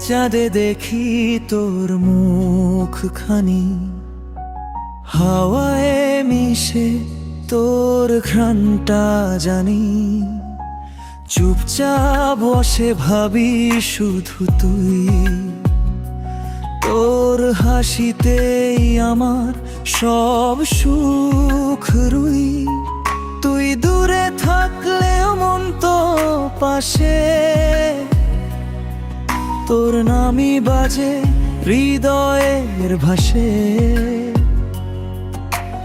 চাঁদে দেখি তোর মুখখানি, হাওয়ায় মিশে তোর ঘ্রাণটা জানি। চুপচাপ বসে ভাবি শুধু তুই, তোর হাসিতেই আমার সব সুখ রুই। তুই দূরে থাকলেও মন তো পাশে, তোর নামই বাজে হৃদয়ের ভাষে।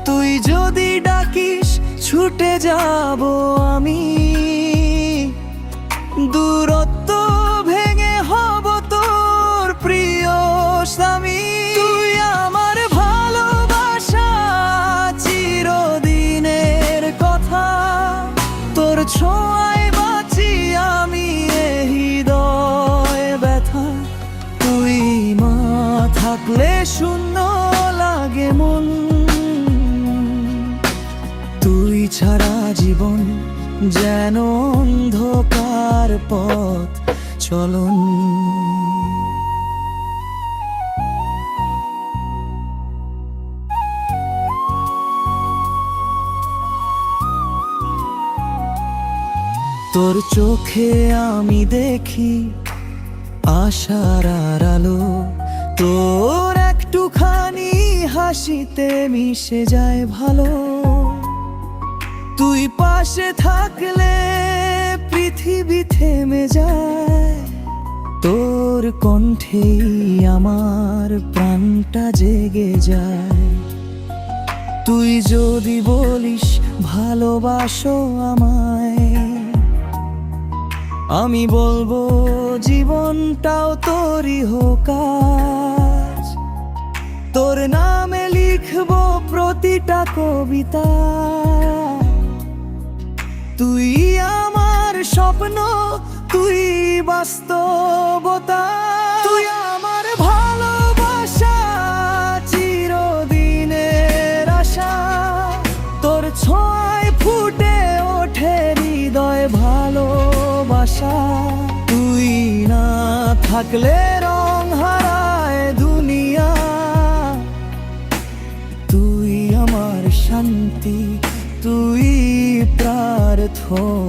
তুই যদি ডাকিস ছুটে যাব আমি, দূরত্ব ভেঙে হব তোর প্রিয় স্বামী। তুই আমার ভালোবাসা চিরদিনের কথা, তোর ছোঁয়ায় বাঁচি আমি এ হৃদয় ব্যথা। তুই মা থাকলে শূন্য লাগে মন, তুই ছাড়া জীবন যেন অন্ধকার পথ চলন। তোর চোখে আমি দেখি আশার আলো, তোর একটুখানি হাসিতে মিশে যায় ভালো। তুই পাশে থাকলে পৃথিবী থেমে যায়, তোর কণ্ঠেই আমার প্রাণটা জেগে যায়। তুই যদি বলিস ভালোবাসো আমায়, আমি বলবো জীবনটাও তোরই হোক আজ। তোর নামে লিখবো প্রতিটা কবিতা, তুই আমার স্বপ্ন, তুই বাস্তবতা। তুই আমার ভালোবাসা চিরদিনের আশা, তোর ছোঁয়ায় ফুটে ওঠে হৃদয় ভালোবাসা। তুই না থাকলে রং হারায় দুনিয়া, তুই আমার শান্তি, তুই প্রার্থনা।